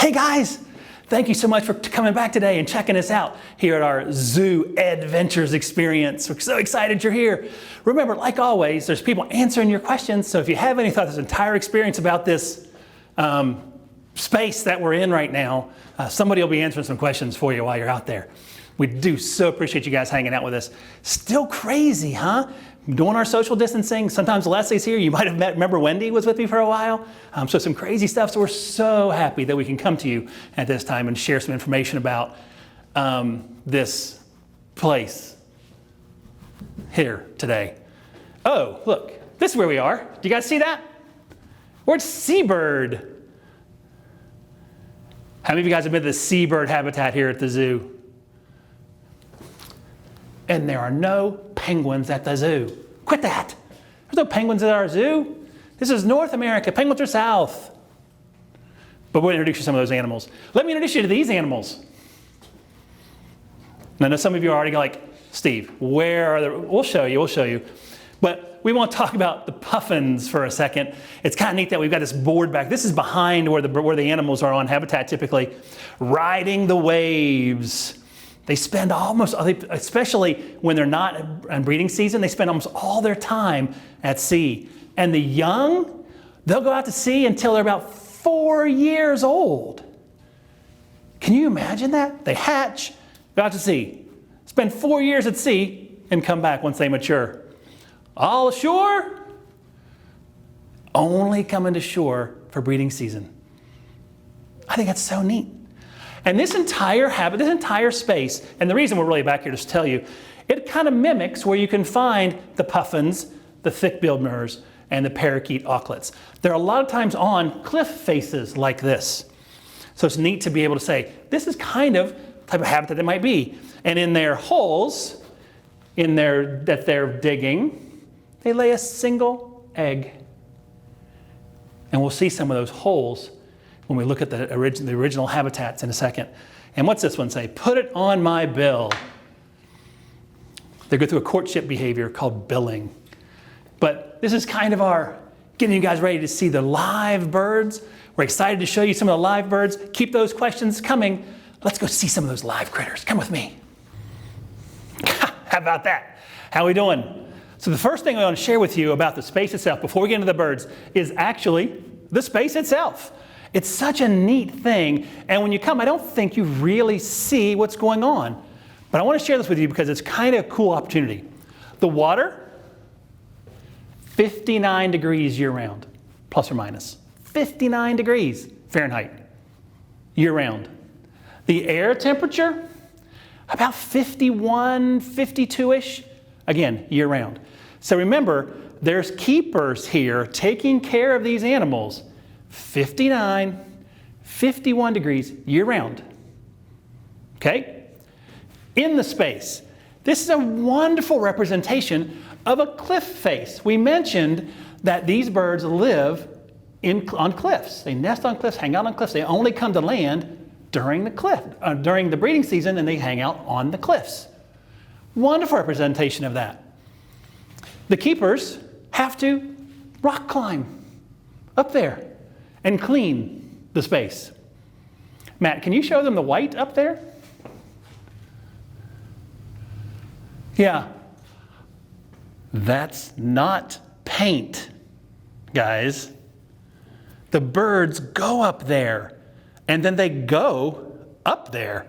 Hey guys, thank you so much for coming back today and checking us out here at our Zoo EDventures experience. We're so excited you're here. Remember, like always, there's people answering your questions. So if you have any thought this entire experience about this space that we're in right now, somebody will be answering some questions for you while you're out there. We do so appreciate you guys hanging out with us. Still crazy, huh? Doing our social distancing. Sometimes Leslie's here. You might have remember Wendy was with me for a while. So some crazy stuff. So we're so happy that we can come to you at this time and share some information about this place here today. Oh, look, this is where we are. Do you guys see that? We're at Seabird. How many of you guys have been to the Seabird habitat here at the zoo? And there are no penguins at the zoo. Quit that. There's no penguins at our zoo. This is North America. Penguins are south. But we'll introduce you to some of those animals. Let me introduce you to these animals. Now, I know some of you are already like, Steve, where are the... We'll show you. But we want to talk about the puffins for a second. It's kind of neat that we've got this board back. This is behind where the animals are on habitat typically, riding the waves. They spend especially when they're not in breeding season, they spend almost all their time at sea. And the young, they'll go out to sea until they're about 4 years old. Can you imagine that? They hatch, go out to sea, spend 4 years at sea, and come back once they mature. All ashore, only coming to shore for breeding season. I think that's so neat. And this entire space, and the reason we're really back here to tell you, it kind of mimics where you can find the puffins, the thick-billed murres, and the parakeet auklets. They're a lot of times on cliff faces like this. So it's neat to be able to say, this is kind of the type of habitat it might be. And in their holes, that they're digging, they lay a single egg. And we'll see some of those holes when we look at the original habitats in a second. And what's this one say? Put it on my bill. They go through a courtship behavior called billing. But this is kind of our getting you guys ready to see the live birds. We're excited to show you some of the live birds. Keep those questions coming. Let's go see some of those live critters. Come with me. How about that? How are we doing? So the first thing I want to share with you about the space itself before we get into the birds is actually the space itself. It's such a neat thing, and when you come, I don't think you really see what's going on. But I want to share this with you because it's kind of a cool opportunity. The water, 59 degrees year-round, plus or minus. 59 degrees Fahrenheit, year-round. The air temperature, about 51, 52-ish, again, year-round. So remember, there's keepers here taking care of these animals 59, 51 degrees year-round. Okay? In the space. This is a wonderful representation of a cliff face. We mentioned that these birds live on cliffs. They nest on cliffs, hang out on cliffs. They only come to land during the breeding season, and they hang out on the cliffs. Wonderful representation of that. The keepers have to rock climb up there and clean the space. Matt, can you show them the white up there? Yeah. That's not paint, guys. The birds go up there, and then they go up there.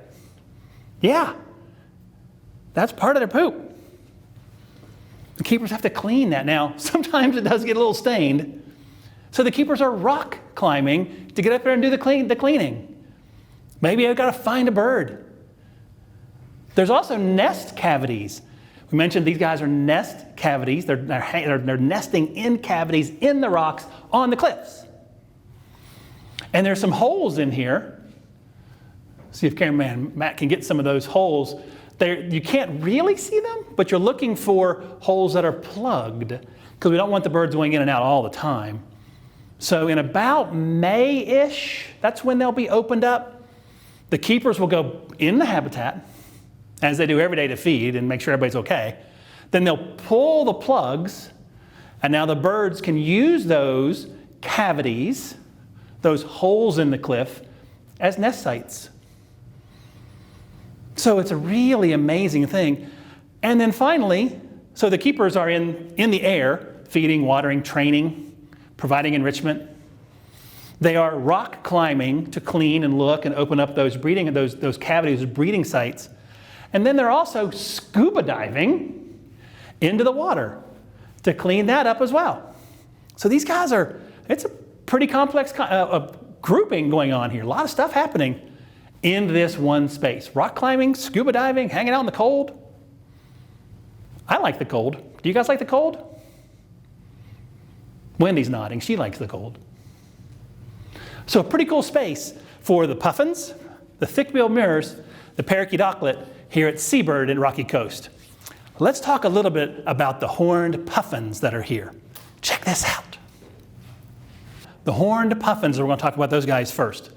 Yeah. That's part of their poop. The keepers have to clean that. Now, sometimes it does get a little stained. So the keepers are rock climbing to get up there and do the cleaning. Maybe I've got to find a bird. There's also nest cavities. We mentioned these guys are nest cavities. They're nesting in cavities in the rocks on the cliffs. And there's some holes in here. See if cameraman Matt can get some of those holes. You can't really see them, but you're looking for holes that are plugged because we don't want the birds going in and out all the time. So in about May-ish, that's when they'll be opened up. The keepers will go in the habitat, as they do every day to feed and make sure everybody's okay. Then they'll pull the plugs, and now the birds can use those cavities, those holes in the cliff, as nest sites. So it's a really amazing thing. And then finally, so the keepers are in the air, feeding, watering, training, providing enrichment. They are rock climbing to clean and look and open up those those cavities, breeding sites. And then they're also scuba diving into the water to clean that up as well. So these guys it's a pretty complex grouping going on here. A lot of stuff happening in this one space. Rock climbing, scuba diving, hanging out in the cold. I like the cold. Do you guys like the cold? Wendy's nodding. She likes the cold. So a pretty cool space for the puffins, the thick-billed mirrors, the Parakeet Auklet here at Seabird in Rocky Coast. Let's talk a little bit about the horned puffins that are here. Check this out. The horned puffins, we're going to talk about those guys first.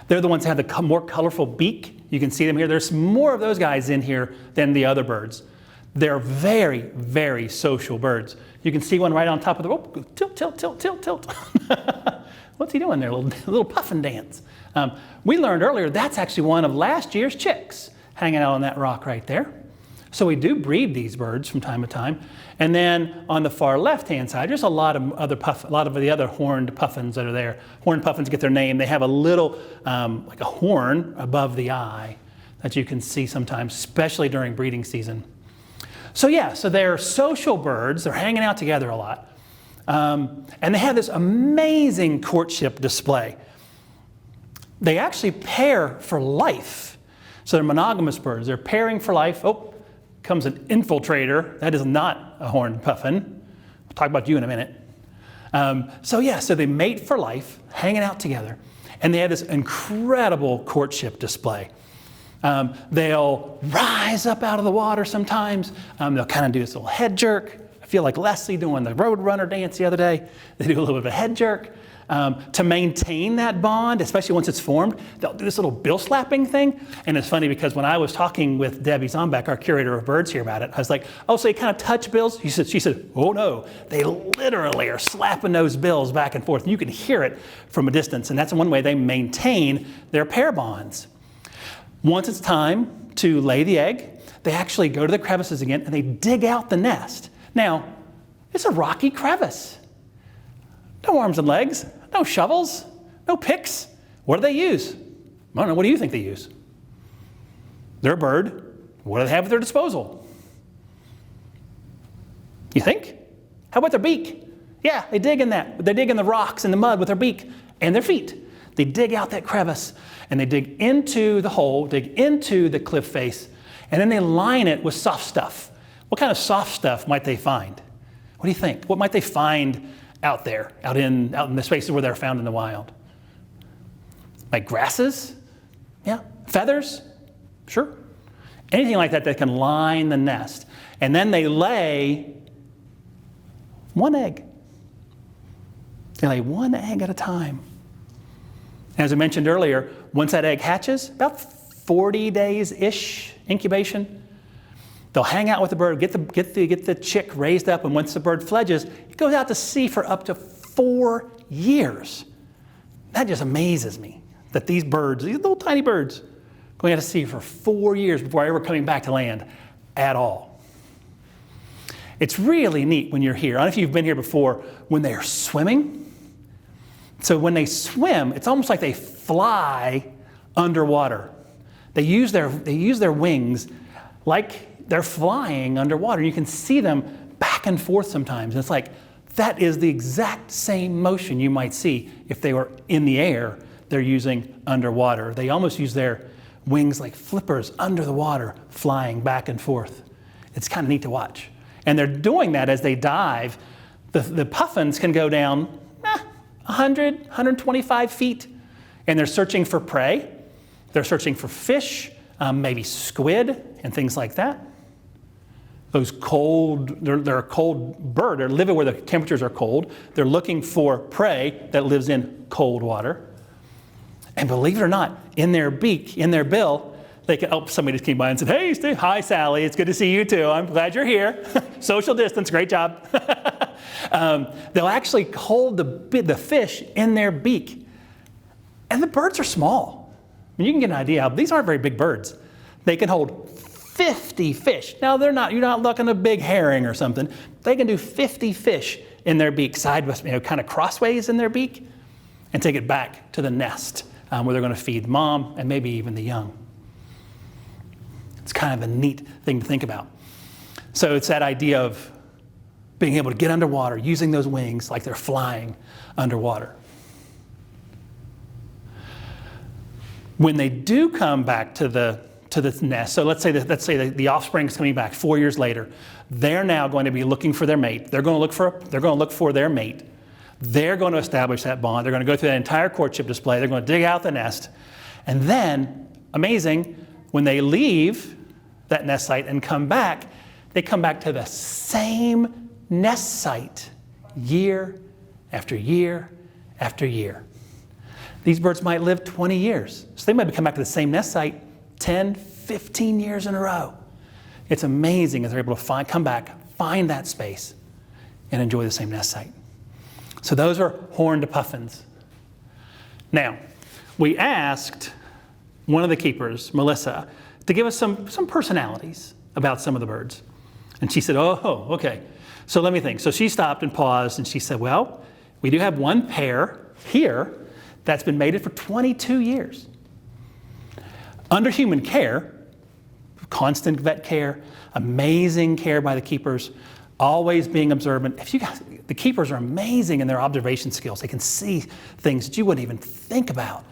They're the ones that have the more colorful beak. You can see them here. There's more of those guys in here than the other birds. They're very, very social birds. You can see one right on top of the, oh, tilt, tilt, tilt, tilt, tilt. What's he doing there? A little puffin dance. We learned earlier that's actually one of last year's chicks hanging out on that rock right there. So we do breed these birds from time to time. And then on the far left-hand side, there's a lot of the other horned puffins that are there. Horned puffins get their name. They have a little, like a horn above the eye that you can see sometimes, especially during breeding season. So yeah, so they're social birds. They're hanging out together a lot. And they have this amazing courtship display. They actually pair for life. So they're monogamous birds. They're pairing for life. Oh, comes an infiltrator. That is not a horned puffin. We'll talk about you in a minute. So they mate for life, hanging out together. And they have this incredible courtship display. They'll rise up out of the water sometimes. They'll kind of do this little head jerk. I feel like Leslie doing the road runner dance the other day. They do a little bit of a head jerk. To maintain that bond, especially once it's formed, they'll do this little bill slapping thing. And it's funny because when I was talking with Debbie Zombach, our curator of birds here about it, I was like, oh, so you kind of touch bills? She said, oh no, they literally are slapping those bills back and forth. And you can hear it from a distance. And that's one way they maintain their pair bonds. Once it's time to lay the egg, they actually go to the crevices again and they dig out the nest. Now, it's a rocky crevice. No arms and legs, no shovels, no picks. What do they use? I don't know, what do you think they use? They're a bird. What do they have at their disposal? You think? How about their beak? Yeah, they dig in that. They dig in the rocks and the mud with their beak and their feet. They dig out that crevice and they dig into the hole, dig into the cliff face, and then they line it with soft stuff. What kind of soft stuff might they find? What do you think? What might they find out there, out in the spaces where they're found in the wild? Like grasses? Yeah. Feathers? Sure. Anything like that that can line the nest. And then they lay one egg. They lay one egg at a time. As I mentioned earlier, once that egg hatches, about 40 days-ish incubation, they'll hang out with the bird, get the chick raised up, and once the bird fledges, it goes out to sea for up to 4 years. That just amazes me, that these birds, these little tiny birds, going out to sea for 4 years before ever coming back to land at all. It's really neat when you're here. I don't know if you've been here before, when they're swimming. So when they swim, it's almost like they fly underwater. They use their wings like they're flying underwater. You can see them back and forth sometimes. And it's like, that is the exact same motion you might see if they were in the air they're using underwater. They almost use their wings like flippers under the water, flying back and forth. It's kind of neat to watch. And they're doing that as they dive. The puffins can go down 100, 125 feet, and they're searching for prey. They're searching for fish, maybe squid and things like that. Those cold, they're a cold bird. They're living where the temperatures are cold. They're looking for prey that lives in cold water. And believe it or not, in their beak, in their bill, they can, oh, somebody just came by and said, hey, Steve, hi, Sally, it's good to see you too. I'm glad you're here. Social distance, great job. They'll actually hold the fish in their beak. And the birds are small. mean, you can get an idea how these aren't very big birds. They can hold 50 fish. Now, you're not looking at a big herring or something. They can do 50 fish in their beak, sideways, kind of crossways in their beak, and take it back to the nest where they're going to feed mom and maybe even the young. It's kind of a neat thing to think about. So it's that idea of being able to get underwater, using those wings like they're flying underwater. When they do come back to the nest, so let's say the offspring is coming back 4 years later, they're now going to be looking for their mate. They're going to look for their mate. They're going to establish that bond. They're going to go through that entire courtship display. They're going to dig out the nest. And then, amazing, when they leave that nest site and come back, they come back to the same nest site year after year after year. These birds might live 20 years. So they might come back to the same nest site 10, 15 years in a row. It's amazing as they're able to come back, find that space, and enjoy the same nest site. So those are horned puffins. Now, we asked one of the keepers, Melissa, to give us some personalities about some of the birds. And she said, oh, okay. So let me think. So she stopped and paused, and she said, well, we do have one pair here that's been mated for 22 years. Under human care, constant vet care, amazing care by the keepers, always being observant. The keepers are amazing in their observation skills. They can see things that you wouldn't even think about.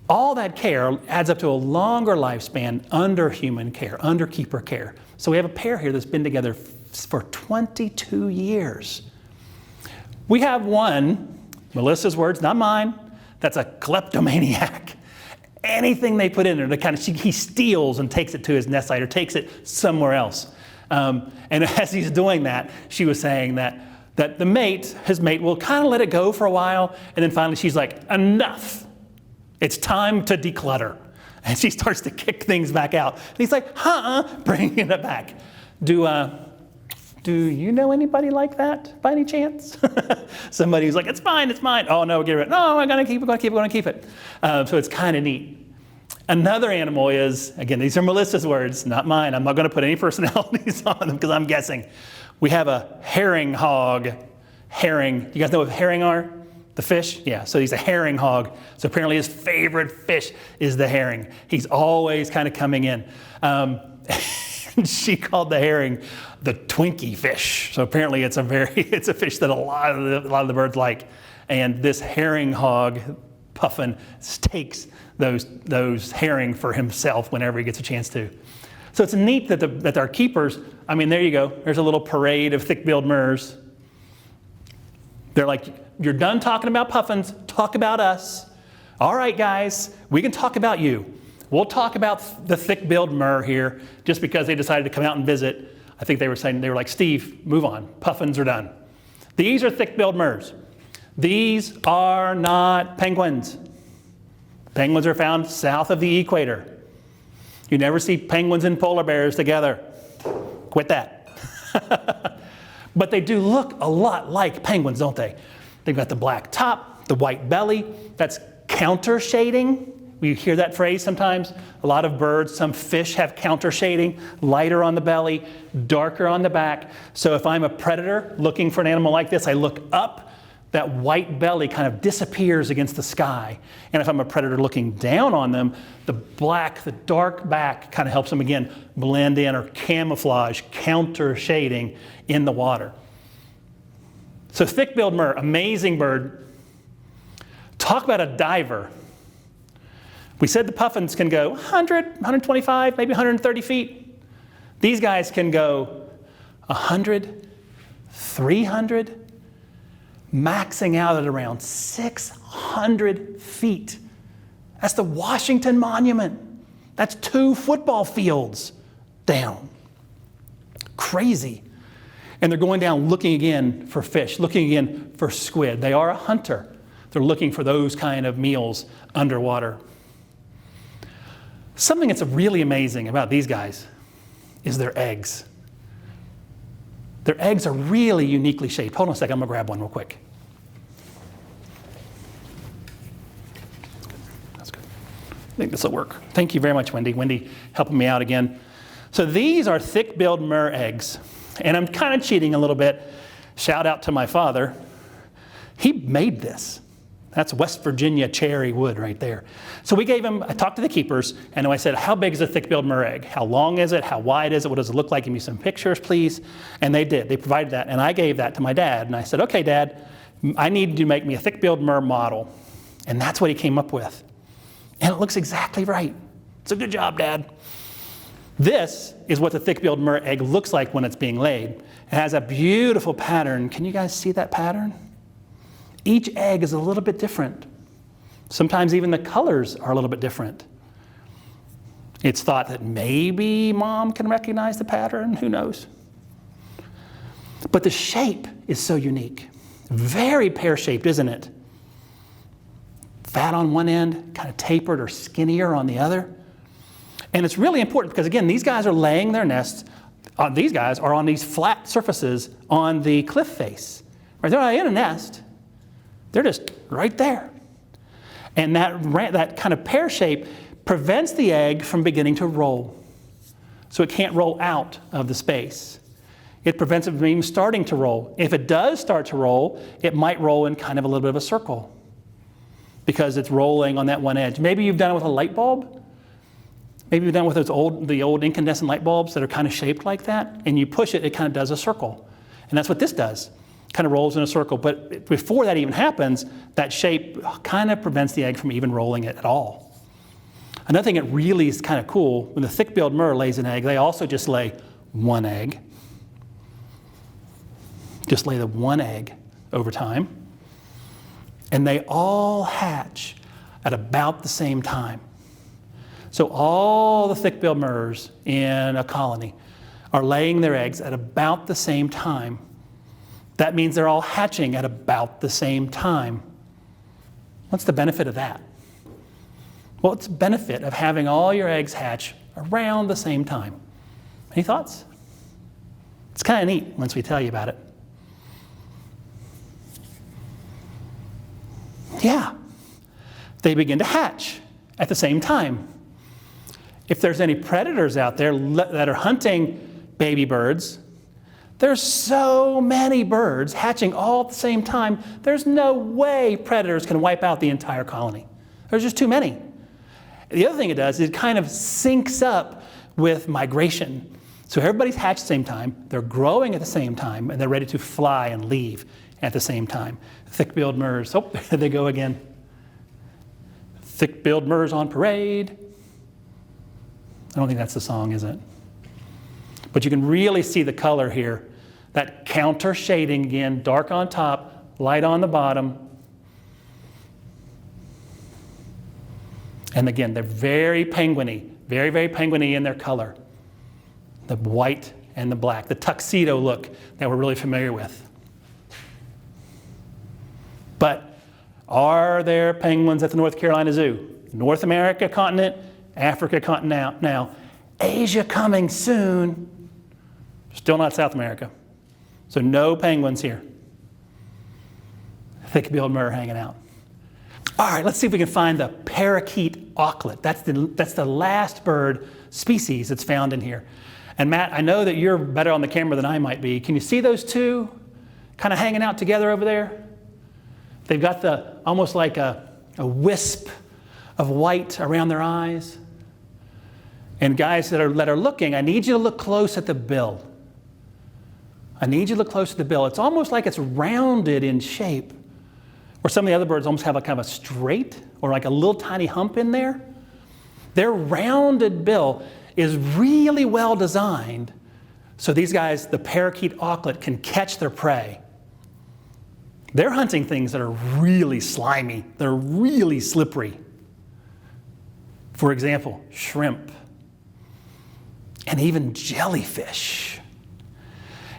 All that care adds up to a longer lifespan under human care, under keeper care. So we have a pair here that's been together for 22 years. We have one, Melissa's words, not mine, that's a kleptomaniac. Anything they put in there, he steals and takes it to his nest site or takes it somewhere else. And as he's doing that, she was saying that his mate will kind of let it go for a while, and then finally she's like, enough. It's time to declutter. And she starts to kick things back out. And he's like, bringing it back. Do you know anybody like that by any chance? Somebody who's like, it's fine, it's mine. Oh no, get rid of it. No, I'm gonna keep it. So it's kind of neat. Another animal is, again, these are Melissa's words, not mine. I'm not gonna put any personalities on them because I'm guessing. We have a herring hog. Herring, you guys know what herring are? The fish? Yeah, so he's a herring hog. So apparently his favorite fish is the herring. He's always kind of coming in. She called the herring the Twinkie fish. So apparently it's a fish that a lot of the birds like. And this herring hog, Puffin, takes those herring for himself whenever he gets a chance to. So it's neat that our keepers, there you go. There's a little parade of thick-billed murres. They're like, you're done talking about puffins, talk about us. All right, guys, we can talk about you. We'll talk about the thick-billed murre here just because they decided to come out and visit. I think they were like, Steve, move on. Puffins are done. These are thick-billed murres. These are not penguins. Penguins are found south of the equator. You never see penguins and polar bears together. Quit that. But they do look a lot like penguins, don't they? They've got the black top, the white belly. That's counter shading. We hear that phrase sometimes. A lot of birds, some fish have counter shading, lighter on the belly, darker on the back. So if I'm a predator looking for an animal like this, I look up, that white belly kind of disappears against the sky. And if I'm a predator looking down on them, the dark back kind of helps them again blend in or camouflage, counter shading in the water. So thick-billed murre, amazing bird. Talk about a diver. We said the puffins can go 100, 125, maybe 130 feet. These guys can go 100, 300, maxing out at around 600 feet. That's the Washington Monument. That's 2 football fields down. Crazy. And they're going down looking again for fish, looking again for squid. They are a hunter. They're looking for those kind of meals underwater. Something that's really amazing about these guys is their eggs. Their eggs are really uniquely shaped. Hold on a second, I'm gonna grab one real quick. That's good. think this will work. Thank you very much, Wendy. Wendy helping me out again. So these are thick-billed myrrh eggs. And I'm kind of cheating a little bit. Shout out to my father. He made this. That's West Virginia cherry wood right there. So we gave him, I talked to the keepers, and I said, how big is a thick-billed myrrh egg? How long is it? How wide is it? What does it look like? Give me some pictures, please. And they did. They provided that. And I gave that to my dad. And I said, okay, Dad, I need you to make me a thick-billed myrrh model. And that's what he came up with. And it looks exactly right. It's a good job, Dad. This is what the thick-billed myrrh egg looks like when it's being laid. It has a beautiful pattern. Can you guys see that pattern? Each egg is a little bit different. Sometimes even the colors are a little bit different. It's thought that maybe Mom can recognize the pattern. Who knows? But the shape is so unique. Very pear-shaped, isn't it? Fat on one end, kind of tapered or skinnier on the other. And it's really important because, again, these guys are laying their nests. These guys are on these flat surfaces on the cliff face. Right? They're not in a nest. They're just right there. And that kind of pear shape prevents the egg from beginning to roll. So it can't roll out of the space. It prevents it from even starting to roll. If it does start to roll, it might roll in kind of a little bit of a circle because it's rolling on that one edge. Maybe you've done it with a light bulb. Maybe you've done it with the old incandescent light bulbs that are kind of shaped like that. And you push it, it kind of does a circle. And that's what this does. Kind of rolls in a circle. But before that even happens, that shape kind of prevents the egg from even rolling it at all. Another thing that really is kind of cool, when the thick-billed myrrh lays an egg, they also just lay one egg. Just lay the one egg over time. And they all hatch at about the same time. So all the thick-billed myrrhs in a colony are laying their eggs at about the same time. That means they're all hatching at about the same time. What's the benefit of that? Well, it's the benefit of having all your eggs hatch around the same time. Any thoughts? It's kind of neat once we tell you about it. Yeah, they begin to hatch at the same time. If there's any predators out there that are hunting baby birds, there's so many birds hatching all at the same time, there's no way predators can wipe out the entire colony. There's just too many. The other thing it does is it kind of syncs up with migration. So everybody's hatched at the same time, they're growing at the same time, and they're ready to fly and leave at the same time. Thick-billed myrrhs, oh, there they go again. Thick-billed myrrhs on parade. I don't think that's the song, is it? But you can really see the color here. That counter shading again, dark on top, light on the bottom. And again, they're very penguiny, very, very penguiny in their color. The white and the black, the tuxedo look that we're really familiar with. But are there penguins at the North Carolina Zoo? North America continent, Africa continent now. Asia coming soon. Still not South America. So no penguins here. Thick-billed myrrh hanging out. All right, let's see if we can find the Parakeet Auklet. That's the last bird species that's found in here. And Matt, I know that you're better on the camera than I might be. Can you see those two kind of hanging out together over there? They've got almost like a wisp of white around their eyes. And guys that are looking, I need you to look close at the bill. I need you to look close at the bill. It's almost like it's rounded in shape. Or some of the other birds almost have a kind of a straight or like a little tiny hump in there. Their rounded bill is really well designed so these guys, the Parakeet Auklet, can catch their prey. They're hunting things that are really slimy. They're really slippery. For example, shrimp and even jellyfish.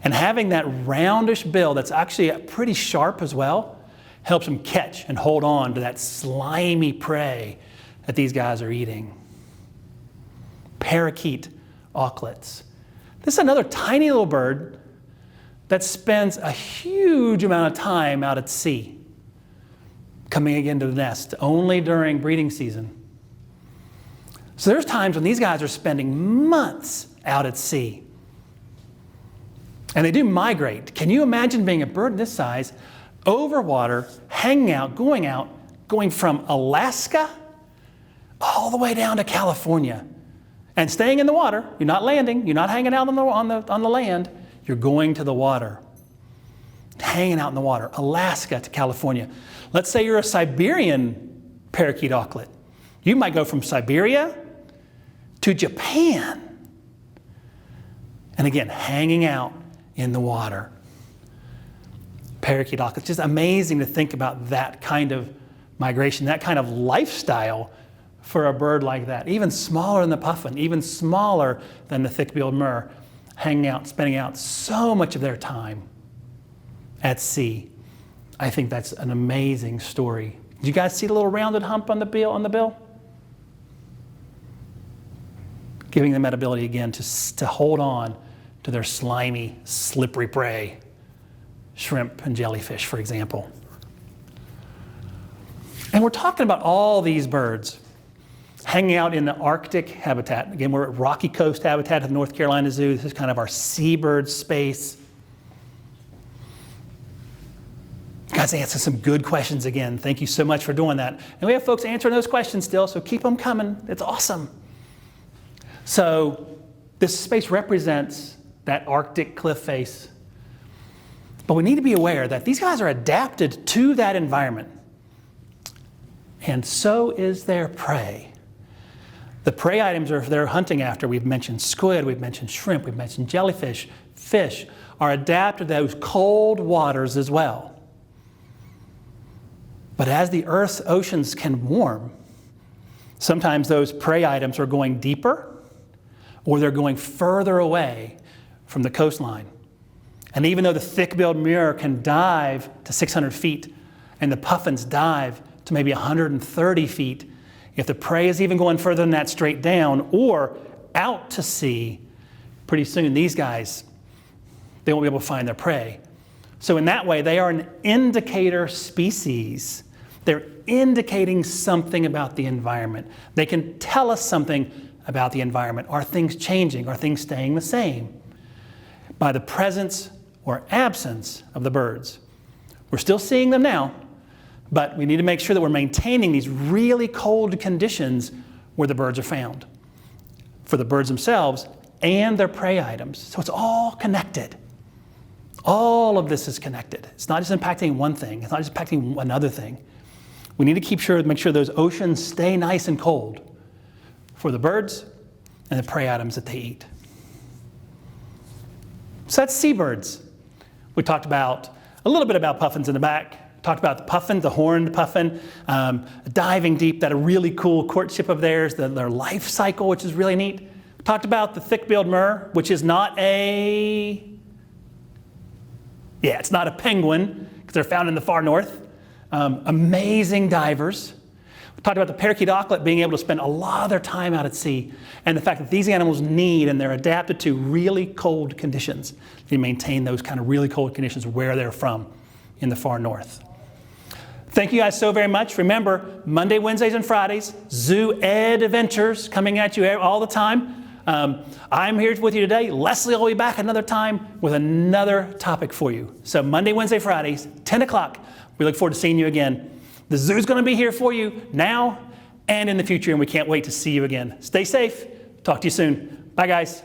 And having that roundish bill that's actually pretty sharp as well helps them catch and hold on to that slimy prey that these guys are eating. Parakeet Auklets. This is another tiny little bird that spends a huge amount of time out at sea, coming again to the nest only during breeding season. So there's times when these guys are spending months out at sea. And they do migrate. Can you imagine being a bird this size, over water, hanging out, going from Alaska all the way down to California and staying in the water? You're not landing. You're not hanging out on the land. You're going to the water, hanging out in the water, Alaska to California. Let's say you're a Siberian parakeet auklet. You might go from Siberia to Japan. And again, hanging out in the water. Parakeet auklets. Just amazing to think about that kind of migration, that kind of lifestyle for a bird like that. Even smaller than the puffin, even smaller than the thick-billed murre, hanging out, spending out so much of their time at sea. I think that's an amazing story. Did you guys see the little rounded hump on the bill? Giving them that ability again to hold on to their slimy, slippery prey, shrimp and jellyfish, for example. And we're talking about all these birds hanging out in the Arctic habitat. Again, we're at Rocky Coast habitat of the North Carolina Zoo. This is kind of our seabird space. You guys answered some good questions again. Thank you so much for doing that. And we have folks answering those questions still, so keep them coming. It's awesome. So this space represents that Arctic cliff face. But we need to be aware that these guys are adapted to that environment. And so is their prey. The prey items they're hunting after, we've mentioned squid, we've mentioned shrimp, we've mentioned jellyfish, fish, are adapted to those cold waters as well. But as the Earth's oceans can warm, sometimes those prey items are going deeper or they're going further away from the coastline. And even though the thick-billed murre can dive to 600 feet and the puffins dive to maybe 130 feet, if the prey is even going further than that straight down or out to sea, pretty soon these guys, they won't be able to find their prey. So in that way, they are an indicator species. They're indicating something about the environment. They can tell us something about the environment. Are things changing? Are things staying the same? By the presence or absence of the birds. We're still seeing them now, but we need to make sure that we're maintaining these really cold conditions where the birds are found, for the birds themselves and their prey items. So it's all connected. All of this is connected. It's not just impacting one thing. It's not just impacting another thing. We need to make sure those oceans stay nice and cold for the birds and the prey items that they eat. So that's seabirds. We talked about a little bit about puffins in the back. Talked about the puffin, the horned puffin, diving deep, that a really cool courtship of theirs, their life cycle, which is really neat. Talked about the thick-billed murre, which is not it's not a penguin, because they're found in the far north. Amazing divers. We talked about the parakeet auklet being able to spend a lot of their time out at sea, and the fact that these animals need and they're adapted to really cold conditions. They maintain those kind of really cold conditions where they're from in the far north. Thank you guys so very much. Remember, Monday, Wednesdays, and Fridays, Zoo EDventures coming at you all the time. I'm here with you today. Leslie will be back another time with another topic for you. So Monday, Wednesday, Fridays, 10 o'clock. We look forward to seeing you again. The zoo's going to be here for you now and in the future, and we can't wait to see you again. Stay safe. Talk to you soon. Bye, guys.